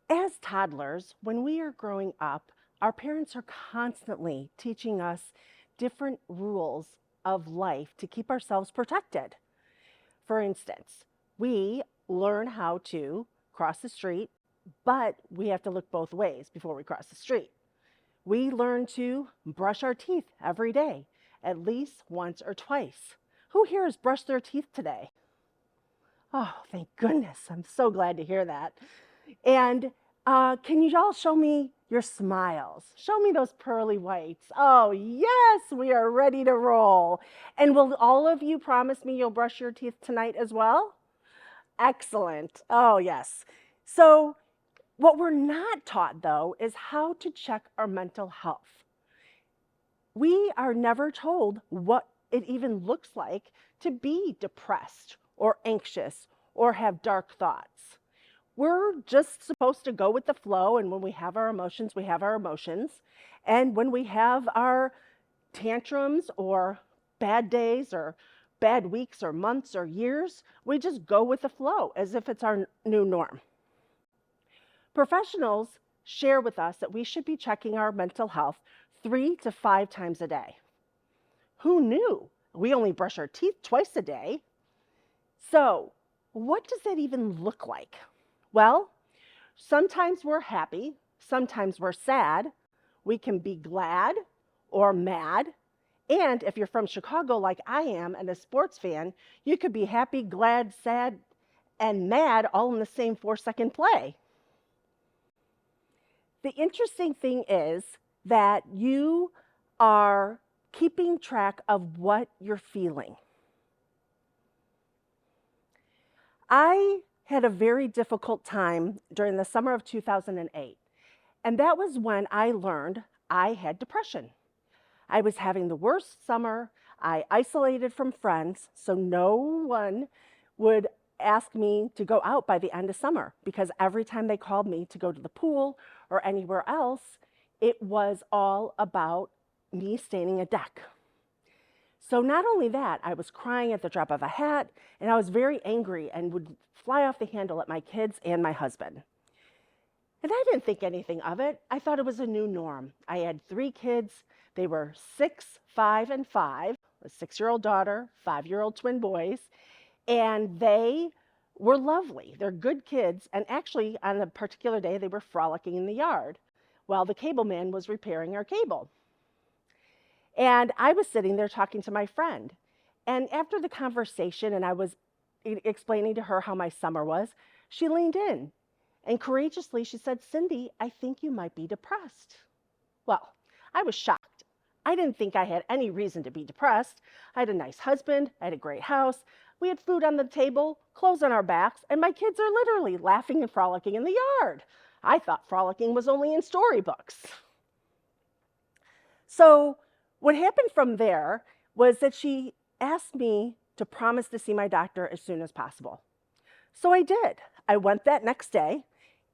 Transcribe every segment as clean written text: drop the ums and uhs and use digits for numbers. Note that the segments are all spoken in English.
As toddlers, when we are growing up, our parents are constantly teaching us different rules of life to keep ourselves protected. For instance, we learn how to cross the street, but we have to look both ways before we cross the street. We learn to brush our teeth every day, at least once or twice. Who here has brushed their teeth today? Oh, thank goodness. I'm so glad to hear that. And can you all show me your smiles? Show me those pearly whites. Oh, yes, we are ready to roll. And will all of you promise me you'll brush your teeth tonight as well? Excellent. Oh, yes. So, what we're not taught, though, is how to check our mental health. We are never told what it even looks like to be depressed or anxious or have dark thoughts. We're just supposed to go with the flow, and when we have our emotions, we have our emotions. And when we have our tantrums or bad days or bad weeks or months or years, we just go with the flow as if it's our new norm. Professionals share with us that we should be checking our mental health 3 to 5 times a day. Who knew? We only brush our teeth twice a day. So, what does that even look like? Well, sometimes we're happy, sometimes we're sad. We can be glad or mad. And if you're from Chicago like I am and a sports fan, you could be happy, glad, sad, and mad all in the same 4-second play. The interesting thing is that you are keeping track of what you're feeling. I had a very difficult time during the summer of 2008, and that was when I learned I had depression. I was having the worst summer. I isolated from friends, so no one would ask me to go out by the end of summer because every time they called me to go to the pool or anywhere else, it was all about me staining a deck. So not only that, I was crying at the drop of a hat, and I was very angry and would fly off the handle at my kids and my husband. And I didn't think anything of it. I thought it was a new norm. I had 3 kids. They were 6, 5, and 5, a 6-year-old daughter, 5-year-old twin boys, and they were lovely. They're good kids, and actually on a particular day they were frolicking in the yard while the cable man was repairing our cable. And I was sitting there talking to my friend. And after the conversation, and I was explaining to her how my summer was, she leaned in and courageously she said, "Cindy, I think you might be depressed." Well, I was shocked. I didn't think I had any reason to be depressed. I had a nice husband, I had a great house, we had food on the table, clothes on our backs, and my kids are literally laughing and frolicking in the yard. I thought frolicking was only in storybooks. So what happened from there was that she asked me to promise to see my doctor as soon as possible. So I did. I went that next day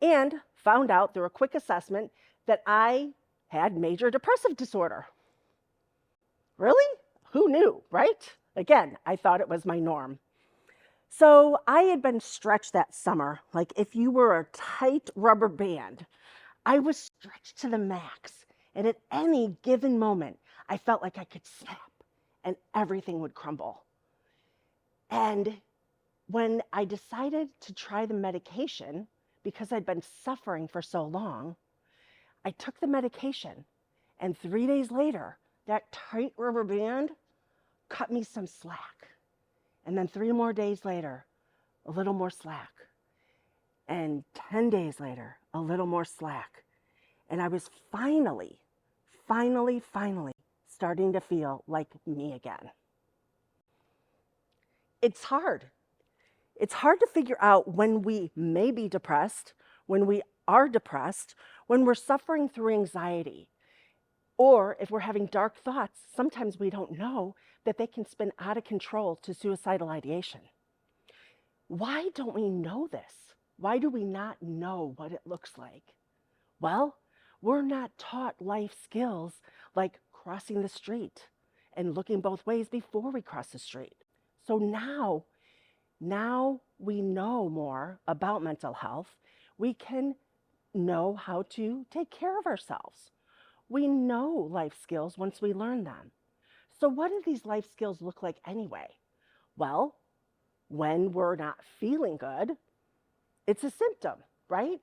and found out through a quick assessment that I had major depressive disorder. Really? Who knew, right? Again, I thought it was my norm. So I had been stretched that summer, like if you were a tight rubber band. I was stretched to the max, and at any given moment, I felt like I could snap and everything would crumble. And when I decided to try the medication, because I'd been suffering for so long, I took the medication, and 3 days later, that tight rubber band cut me some slack. And then 3 more days later, a little more slack. And 10 days later, a little more slack. And I was finally starting to feel like me again. It's hard. It's hard to figure out when we may be depressed, when we are depressed, when we're suffering through anxiety, or if we're having dark thoughts, sometimes we don't know that they can spin out of control to suicidal ideation. Why don't we know this? Why do we not know what it looks like? Well, we're not taught life skills like crossing the street and looking both ways before we cross the street. So now we know more about mental health. We can know how to take care of ourselves. We know life skills once we learn them. So, what do these life skills look like anyway? Well, when we're not feeling good, it's a symptom, right?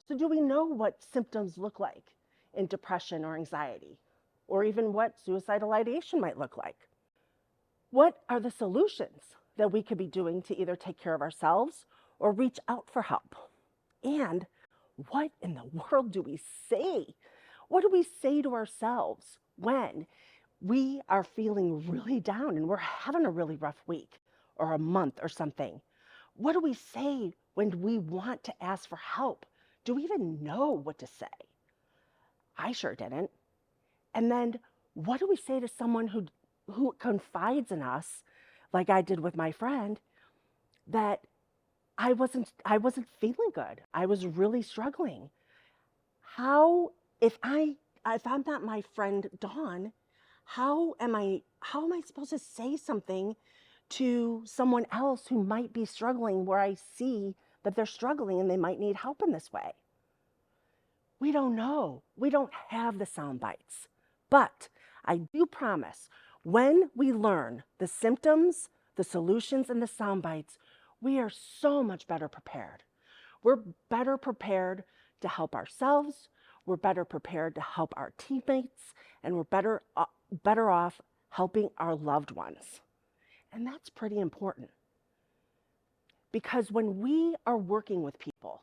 So, do we know what symptoms look like in depression or anxiety, or even what suicidal ideation might look like? What are the solutions that we could be doing to either take care of ourselves or reach out for help? And what in the world do we say? What do we say to ourselves when we are feeling really down and we're having a really rough week or a month or something? What do we say when we want to ask for help? Do we even know what to say? I sure didn't. And then what do we say to someone who confides in us, like I did with my friend, that I wasn't feeling good. I was really struggling. How if I'm not my friend Dawn, how am I supposed to say something to someone else who might be struggling where I see that they're struggling and they might need help in this way? We don't know. We don't have the sound bites. But I do promise when we learn the symptoms, the solutions, and the sound bites, we are so much better prepared. We're better prepared to help ourselves, we're better prepared to help our teammates, and we're better off helping our loved ones. And that's pretty important. Because when we are working with people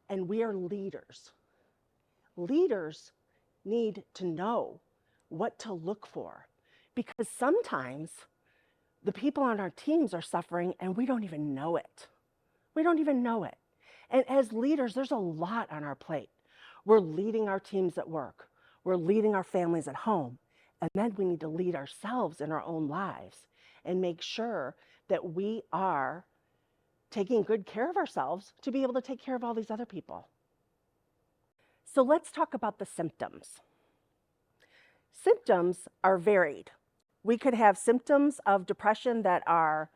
and we are leaders, leaders need to know what to look for. Because sometimes the people on our teams are suffering and we don't even know it. We don't even know it. And as leaders, there's a lot on our plate. We're leading our teams at work. We're leading our families at home. And then we need to lead ourselves in our own lives and make sure that we are taking good care of ourselves to be able to take care of all these other people. So let's talk about the symptoms. Symptoms are varied. We could have symptoms of depression that are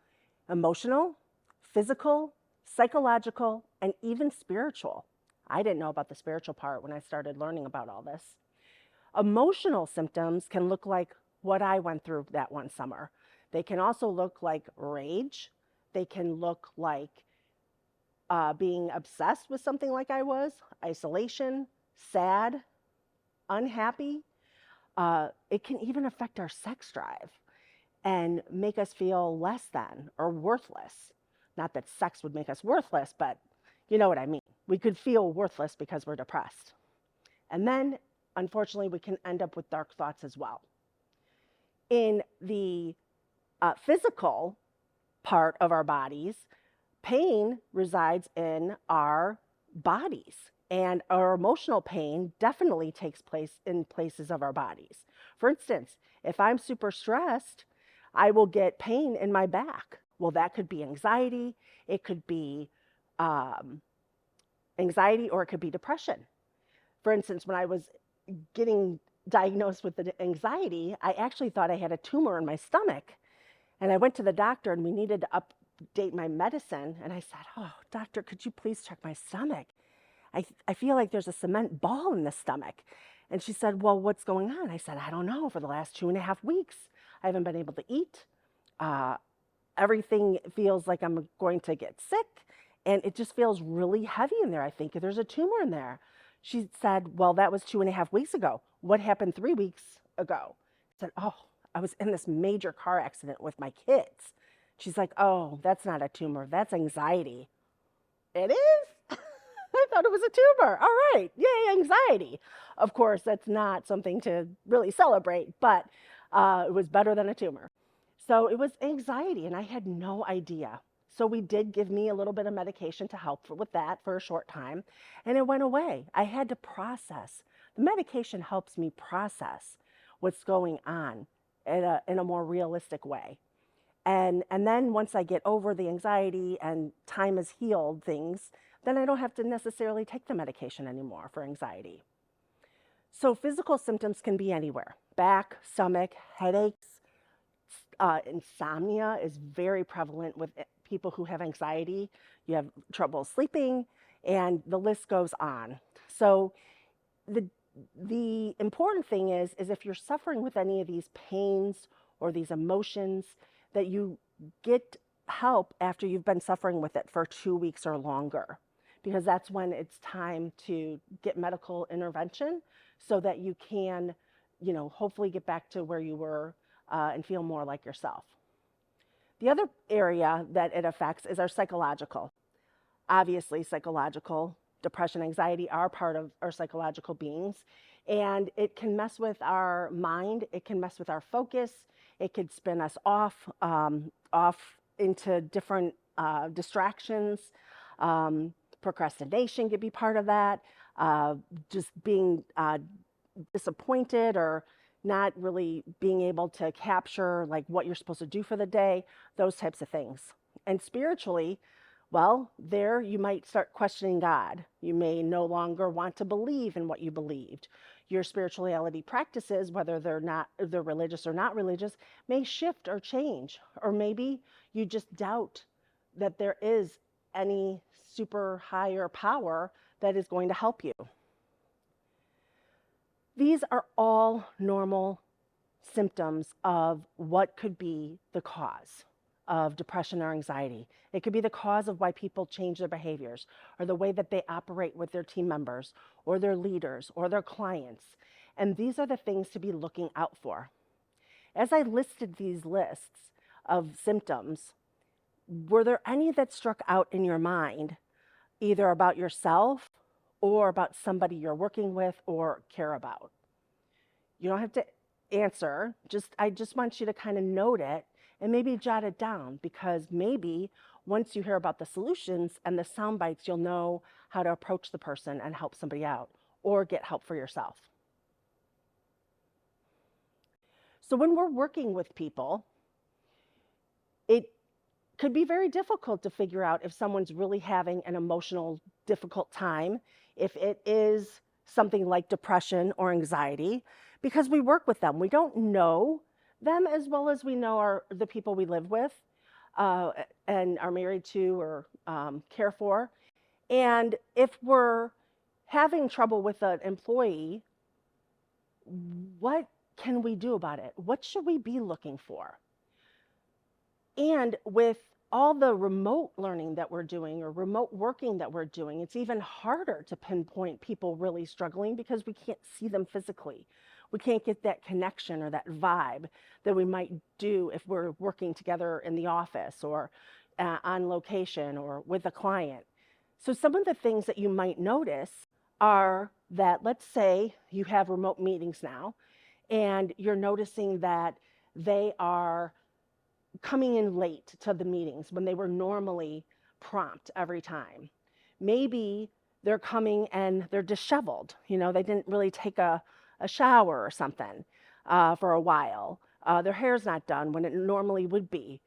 emotional, physical, psychological, and even spiritual. I didn't know about the spiritual part when I started learning about all this. Emotional symptoms can look like what I went through that one summer. They can also look like rage. They can look like being obsessed with something like I was, isolation, sad, unhappy. It can even affect our sex drive and make us feel less than or worthless. Not that sex would make us worthless, but you know what I mean. We could feel worthless because we're depressed. And then, unfortunately, we can end up with dark thoughts as well. In the physical part of our bodies, pain resides in our bodies. And our emotional pain definitely takes place in places of our bodies. For instance, if I'm super stressed, I will get pain in my back. Well, that could be anxiety. It could be anxiety, or it could be depression. For instance, when I was getting diagnosed with the anxiety, I actually thought I had a tumor in my stomach. And I went to the doctor and we needed to update my medicine. And I said, "Oh, doctor, could you please check my stomach? I feel like there's a cement ball in the stomach." And she said, "Well, what's going on?" I said, "I don't know. For the last 2.5 weeks, I haven't been able to eat. Everything feels like I'm going to get sick. And it just feels really heavy in there. I think there's a tumor in there." She said, "Well, that was 2.5 weeks ago. What happened 3 weeks ago?" I said, "Oh, I was in this major car accident with my kids." She's like, "Oh, that's not a tumor. That's anxiety." It is? I thought it was a tumor. All right. Yay, anxiety. Of course, that's not something to really celebrate, but it was better than a tumor. So it was anxiety, and I had no idea. So we did give me a little bit of medication to help with that for a short time, and it went away. I had to process. The medication helps me process what's going on in a more realistic way. And then once I get over the anxiety and time has healed things, then I don't have to necessarily take the medication anymore for anxiety. So physical symptoms can be anywhere: back, stomach, headaches. Insomnia is very prevalent with people who have anxiety. You have trouble sleeping, and the list goes on. So the the important thing is if you're suffering with any of these pains or these emotions, that you get help after you've been suffering with it for 2 weeks or longer, because that's when it's time to get medical intervention so that you can, hopefully get back to where you were and feel more like yourself. The other area that it affects is our psychological. Obviously, psychological depression, anxiety are part of our psychological beings, and it can mess with our mind. It can mess with our focus. It could spin us off into different distractions. Procrastination could be part of that. Just being disappointed or not really being able to capture like what you're supposed to do for the day, those types of things. And spiritually, well, there you might start questioning God. You may no longer want to believe in what you believed. Your spirituality practices, whether they're religious or not religious, may shift or change. Or maybe you just doubt that there is any super higher power that is going to help you. These are all normal symptoms of what could be the cause of depression or anxiety. It could be the cause of why people change their behaviors or the way that they operate with their team members or their leaders or their clients. And these are the things to be looking out for. As I listed these lists of symptoms, were there any that struck out in your mind, either about yourself or about somebody you're working with or care about? You don't have to answer. I just want you to kind of note it and maybe jot it down, because maybe once you hear about the solutions and the sound bites, you'll know how to approach the person and help somebody out or get help for yourself. So when we're working with people, it could be very difficult to figure out if someone's really having an emotional difficult time, if it is something like depression or anxiety, because we work with them. We don't know them as well as we know the people we live with and are married to or care for. And if we're having trouble with an employee, what can we do about it? What should we be looking for? And with all the remote learning that we're doing or remote working that we're doing, it's even harder to pinpoint people really struggling because we can't see them physically. We can't get that connection or that vibe that we might do if we're working together in the office or on location or with a client. So some of the things that you might notice are that, let's say you have remote meetings now and you're noticing that they are coming in late to the meetings when they were normally prompt every time. Maybe they're coming and they're disheveled. They didn't really take a shower or something for a while. Their hair's not done when it normally would be.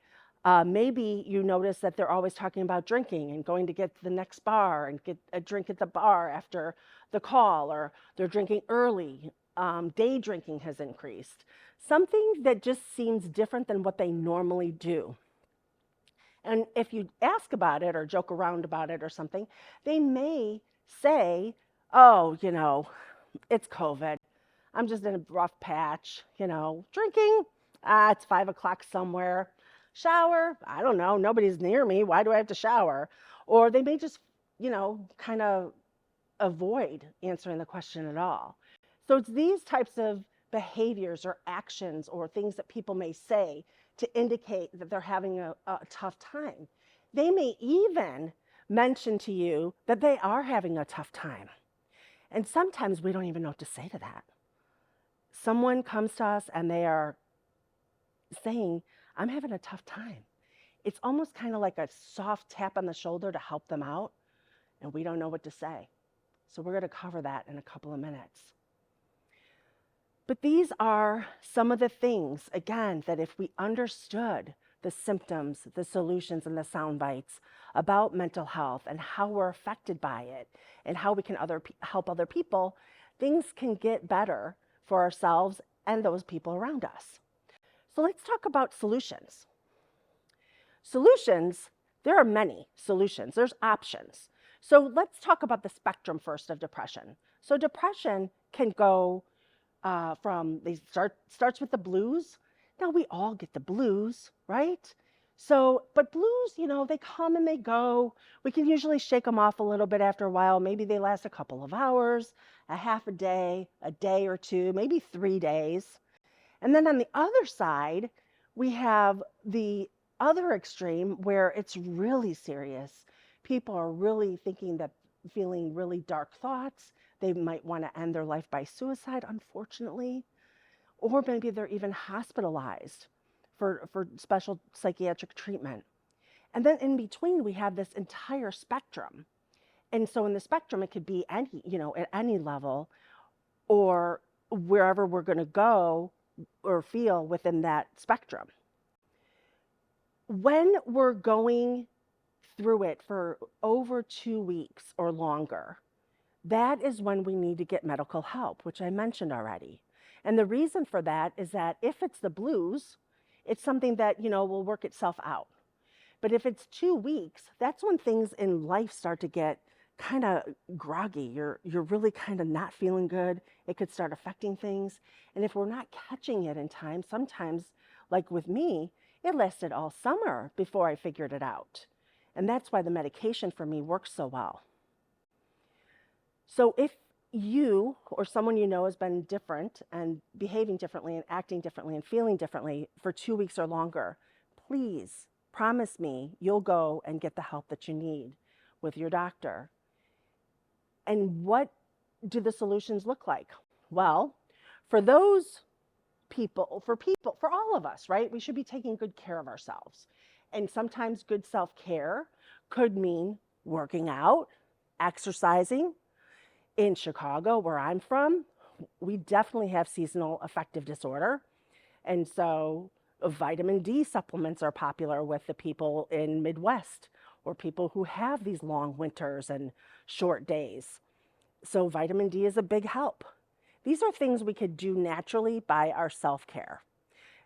Maybe you notice that they're always talking about drinking and going to get to the next bar and get a drink at the bar after the call, or they're drinking early. Day drinking has increased. Something that just seems different than what they normally do. And if you ask about it or joke around about it or something, they may say, oh, it's COVID. I'm just in a rough patch, drinking, it's 5 o'clock somewhere. Shower, I don't know, nobody's near me. Why do I have to shower? Or they may just, kind of avoid answering the question at all. So it's these types of behaviors or actions or things that people may say to indicate that they're having a tough time. They may even mention to you that they are having a tough time. And sometimes we don't even know what to say to that. Someone comes to us and they are saying, I'm having a tough time. It's almost kind of like a soft tap on the shoulder to help them out, and we don't know what to say. So we're going to cover that in a couple of minutes. But these are some of the things, again, that if we understood the symptoms, the solutions, and the sound bites about mental health and how we're affected by it and how we can help other people, things can get better for ourselves and those people around us. So let's talk about solutions. Solutions, there are many solutions. There's options. So let's talk about the spectrum first of depression. So depression can go from starts with the blues. Now we all get the blues, right? So, but blues, they come and they go. We can usually shake them off a little bit after a while. Maybe they last a couple of hours, a half a day or two, maybe 3 days. And then on the other side, we have the other extreme where it's really serious. People are really feeling really dark thoughts. They might want to end their life by suicide, unfortunately, or maybe they're even hospitalized for special psychiatric treatment. And then in between, we have this entire spectrum. And so in the spectrum, it could be at any level or wherever we're going to go or feel within that spectrum. When we're going through it for over 2 weeks or longer, that is when we need to get medical help, which I mentioned already. And the reason for that is that if it's the blues, it's something that, will work itself out. But if it's 2 weeks, that's when things in life start to get kind of groggy. You're really kind of not feeling good. It could start affecting things. And if we're not catching it in time, sometimes, like with me, it lasted all summer before I figured it out. And that's why the medication for me works so well. So if you or someone you know has been different and behaving differently and acting differently and feeling differently for 2 weeks or longer, please promise me you'll go and get the help that you need with your doctor. And what do the solutions look like? Well, for those people, for all of us, right? We should be taking good care of ourselves. And sometimes good self-care could mean working out, exercising. In Chicago, where I'm from, we definitely have seasonal affective disorder. And so vitamin D supplements are popular with the people in Midwest or people who have these long winters and short days. So vitamin D is a big help. These are things we could do naturally by our self-care.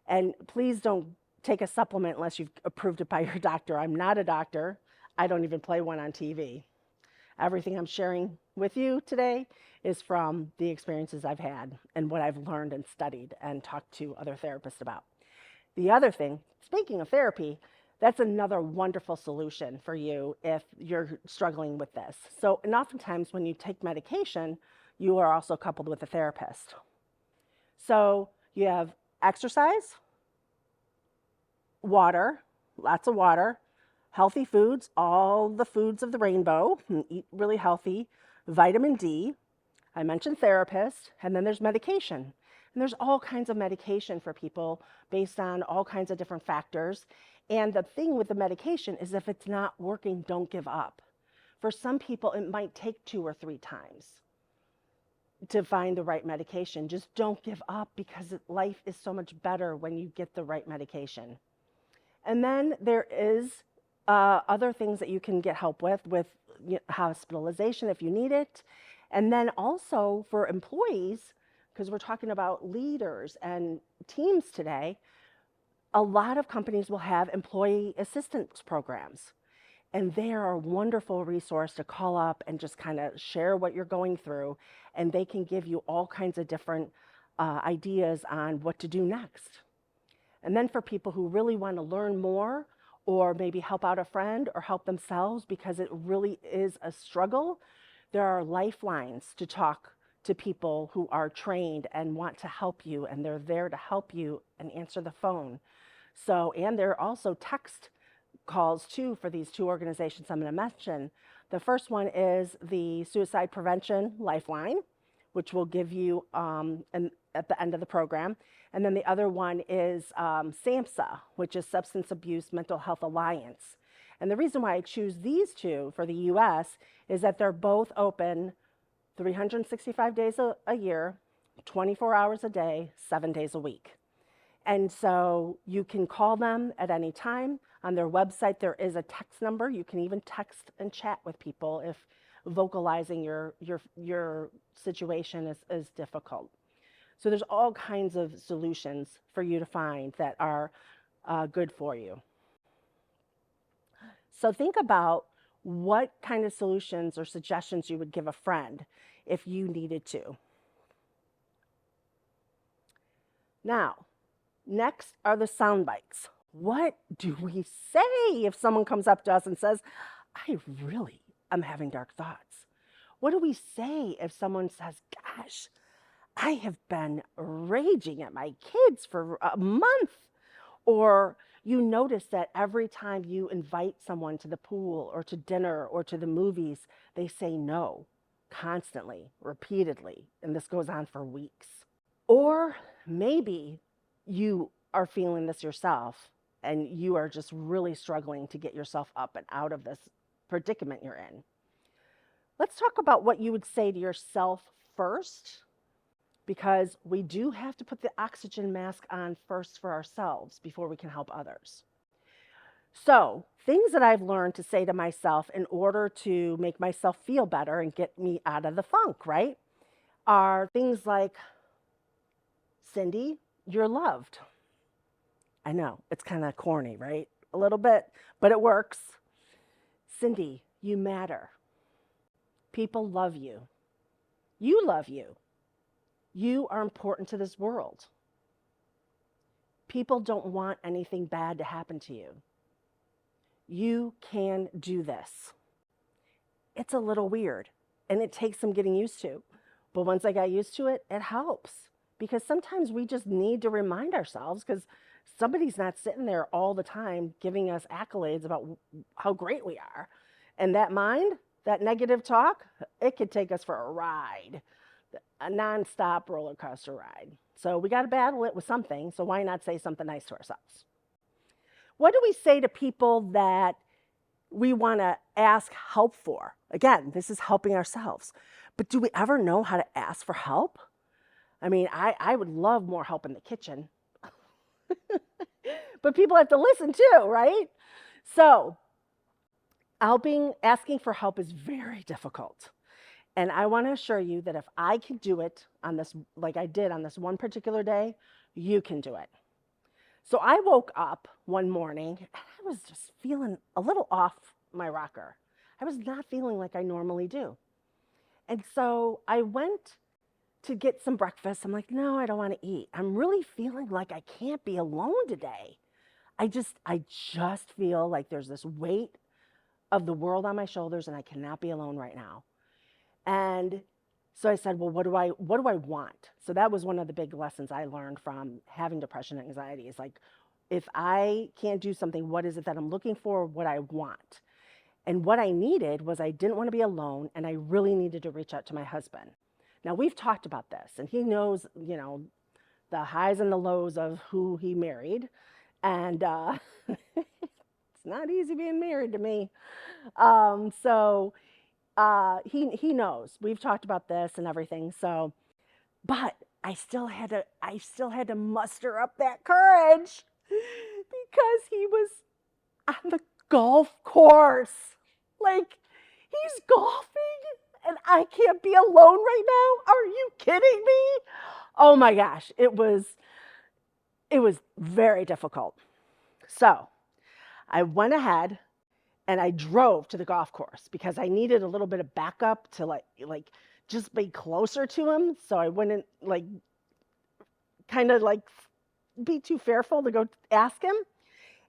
And please don't take a supplement unless you've approved it by your doctor. I'm not a doctor. I don't even play one on TV. Everything I'm sharing with you today is from the experiences I've had and what I've learned and studied and talked to other therapists about. The other thing, speaking of therapy, that's another wonderful solution for you if you're struggling with this. So, and oftentimes when you take medication, you are also coupled with a therapist. So you have exercise, water, lots of water, healthy foods, all the foods of the rainbow, eat really healthy, vitamin D, I mentioned therapist, and then there's medication. And there's all kinds of medication for people based on all kinds of different factors. And the thing with the medication is if it's not working, don't give up. For some people, it might take 2 or 3 times to find the right medication. Just don't give up because life is so much better when you get the right medication. And then there is other things that you can get help with hospitalization if you need it. And then also for employees, because we're talking about leaders and teams today, a lot of companies will have employee assistance programs. And they are a wonderful resource to call up and just kind of share what you're going through. And they can give you all kinds of different ideas on what to do next. And then for people who really want to learn more or maybe help out a friend or help themselves because it really is a struggle, there are lifelines to talk to people who are trained and want to help you, and they're there to help you and answer the phone. So, and there are also text calls too for these 2 organizations I'm going to mention. The first one is the Suicide Prevention Lifeline, which will give you at the end of the program. And then the other one is SAMHSA, which is Substance Abuse Mental Health Alliance. And the reason why I choose these 2 for the US is that they're both open 365 days a year, 24 hours a day, 7 days a week. And so you can call them at any time. On their website, there is a text number. You can even text and chat with people if vocalizing your situation is difficult. So there's all kinds of solutions for you to find that are good for you. So think about what kind of solutions or suggestions you would give a friend if you needed to. Now, next are the sound bites. What do we say if someone comes up to us and says, I really am having dark thoughts? What do we say if someone says, gosh, I have been raging at my kids for a month? Or you notice that every time you invite someone to the pool or to dinner or to the movies, they say no constantly, repeatedly, and this goes on for weeks. Or maybe you are feeling this yourself and you are just really struggling to get yourself up and out of this predicament you're in. Let's talk about what you would say to yourself first, because we do have to put the oxygen mask on first for ourselves before we can help others. So, things that I've learned to say to myself in order to make myself feel better and get me out of the funk, right, are things like, Cindy, you're loved. I know, it's kind of corny, right? A little bit, but it works. Cindy, you matter. People love you. You love you. You are important to this world. People don't want anything bad to happen to you. You can do this. It's a little weird, and it takes some getting used to. But once I got used to it, it helps. Because sometimes we just need to remind ourselves, because somebody's not sitting there all the time giving us accolades about how great we are. And that mind, that negative talk, it could take us for a ride, a nonstop roller coaster ride. So we got to battle it with something. So why not say something nice to ourselves? What do we say to people that we want to ask help for? Again, this is helping ourselves. But do we ever know how to ask for help? I mean, I would love more help in the kitchen. But people have to listen too, right? So asking for help is very difficult. And I want to assure you that if I can do it on this, like I did on this one particular day, you can do it. So I woke up one morning and I was just feeling a little off my rocker. I was not feeling like I normally do. And so I went to get some breakfast. I'm like, no, I don't want to eat. I'm really feeling like I can't be alone today. I just feel like there's this weight of the world on my shoulders and I cannot be alone right now. And so I said, well, what do I want? So that was one of the big lessons I learned from having depression and anxiety, is like, if I can't do something, what is it that I'm looking for, what I want? And what I needed was, I didn't want to be alone, and I really needed to reach out to my husband. Now, we've talked about this, and he knows, the highs and the lows of who he married. And it's not easy being married to me. He knows. We've talked about this and everything. So, but I still had to muster up that courage, because he was on the golf course. Like, he's golfing and I can't be alone right now. Are you kidding me? Oh my gosh, it was very difficult. So I went ahead and I drove to the golf course because I needed a little bit of backup to like just be closer to him, so I wouldn't be too fearful to go ask him.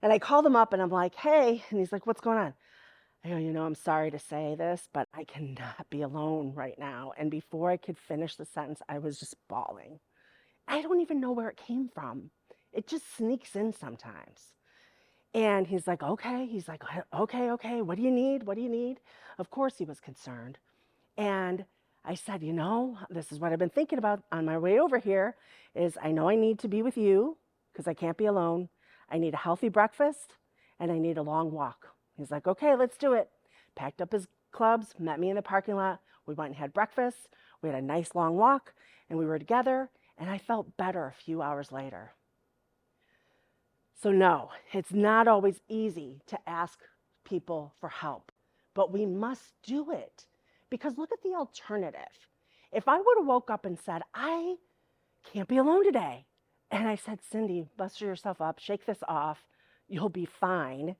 And I called him up and I'm like, hey, and he's like, what's going on? I go, I'm sorry to say this, but I cannot be alone right now. And before I could finish the sentence, I was just bawling. I don't even know where it came from. It just sneaks in sometimes. And he's like, okay. He's like, okay. What do you need? What do you need? Of course he was concerned. And I said, this is what I've been thinking about on my way over here, is I know I need to be with you because I can't be alone. I need a healthy breakfast and I need a long walk. He's like, okay, let's do it. Packed up his clubs, met me in the parking lot. We went and had breakfast. We had a nice long walk and we were together, and I felt better a few hours later. So no, it's not always easy to ask people for help, but we must do it, because look at the alternative. If I would have woke up and said, I can't be alone today, and I said, Cindy, muster yourself up, shake this off, you'll be fine,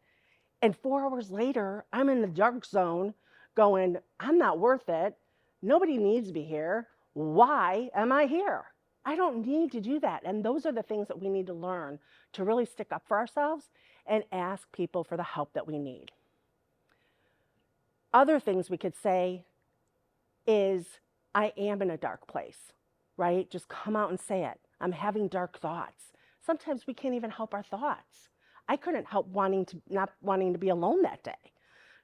And 4 hours later, I'm in the dark zone going, I'm not worth it. Nobody needs me here. Why am I here? I don't need to do that. And those are the things that we need to learn to really stick up for ourselves and ask people for the help that we need. Other things we could say is, I am in a dark place, right? Just come out and say it. I'm having dark thoughts. Sometimes we can't even help our thoughts. I couldn't help not wanting to be alone that day.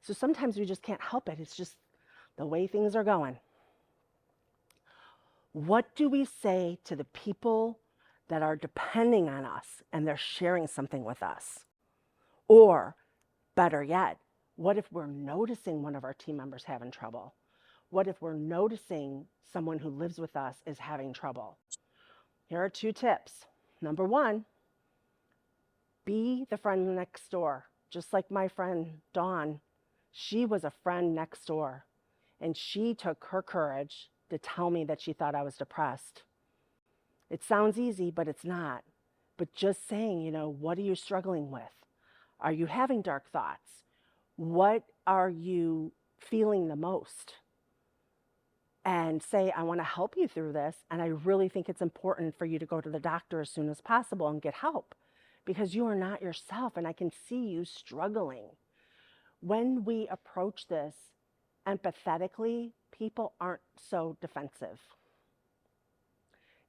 So sometimes we just can't help it. It's just the way things are going. What do we say to the people that are depending on us and they're sharing something with us? Or better yet, what if we're noticing one of our team members having trouble? What if we're noticing someone who lives with us is having trouble? Here are 2 tips. Number 1, be the friend next door. Just like my friend Dawn, she was a friend next door, and she took her courage to tell me that she thought I was depressed. It sounds easy, but it's not. But just saying, what are you struggling with? Are you having dark thoughts? What are you feeling the most? And say, I want to help you through this, and I really think it's important for you to go to the doctor as soon as possible and get help, because you are not yourself, and I can see you struggling. When we approach this empathetically, people aren't so defensive.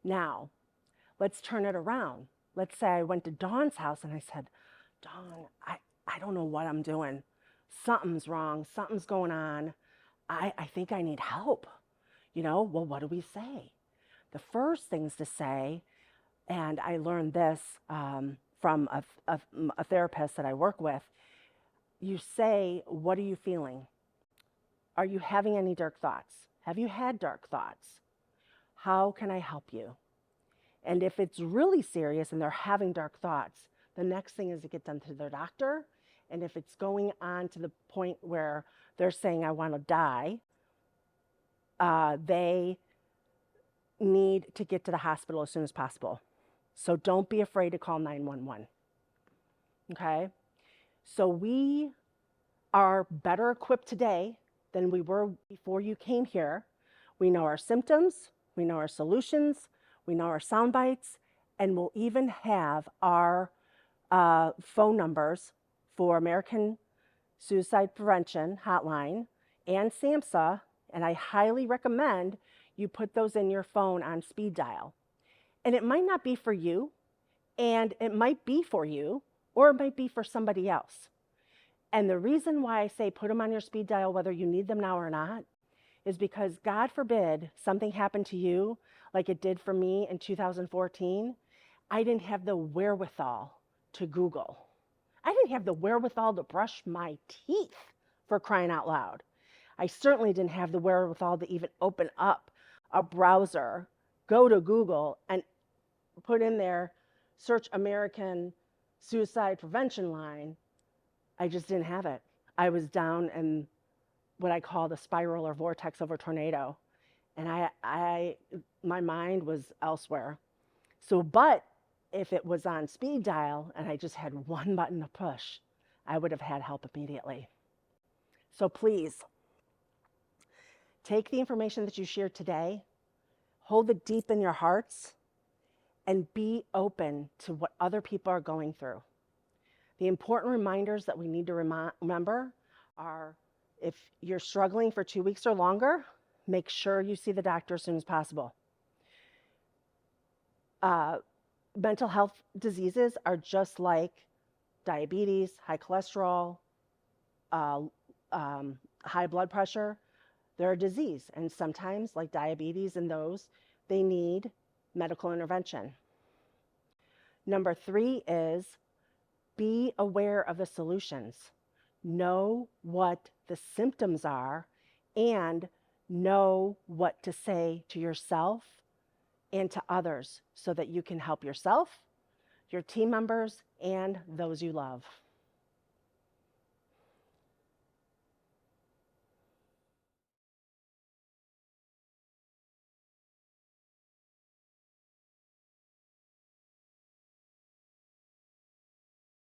Now, let's turn it around. Let's say I went to Dawn's house and I said, Dawn, I don't know what I'm doing. Something's wrong. Something's going on. I think I need help. Well, what do we say? The first things to say, and I learned this from a therapist that I work with, you say, what are you feeling? Are you having any dark thoughts? Have you had dark thoughts? How can I help you? And if it's really serious and they're having dark thoughts, the next thing is to get them to their doctor. And if it's going on to the point where they're saying, I want to die, they need to get to the hospital as soon as possible. So don't be afraid to call 911. Okay? So we are better equipped today than we were before you came here. We know our symptoms, we know our solutions, we know our sound bites, and we'll even have our phone numbers for American Suicide Prevention Hotline and SAMHSA, and I highly recommend you put those in your phone on speed dial. And it might not be for you, and it might be for you, or it might be for somebody else. And the reason why I say put them on your speed dial, whether you need them now or not, is because God forbid something happened to you like it did for me in 2014. I didn't have the wherewithal to Google. I didn't have the wherewithal to brush my teeth, for crying out loud. I certainly didn't have the wherewithal to even open up a browser, go to Google, and put in there, search American Suicide Prevention Line. I just didn't have it. I was down in what I call the spiral or vortex of a tornado. And my mind was elsewhere. So, but if it was on speed dial and I just had one button to push, I would have had help immediately. So please, take the information that you shared today, hold it deep in your hearts, and be open to what other people are going through. The important reminders that we need to remember are, if you're struggling for 2 weeks or longer, make sure you see the doctor as soon as possible. Mental health diseases are just like diabetes, high cholesterol, high blood pressure. They're a disease, and sometimes, like diabetes and those, they need medical intervention. Number 3 is be aware of the solutions. Know what the symptoms are and know what to say to yourself and to others so that you can help yourself, your team members, and those you love.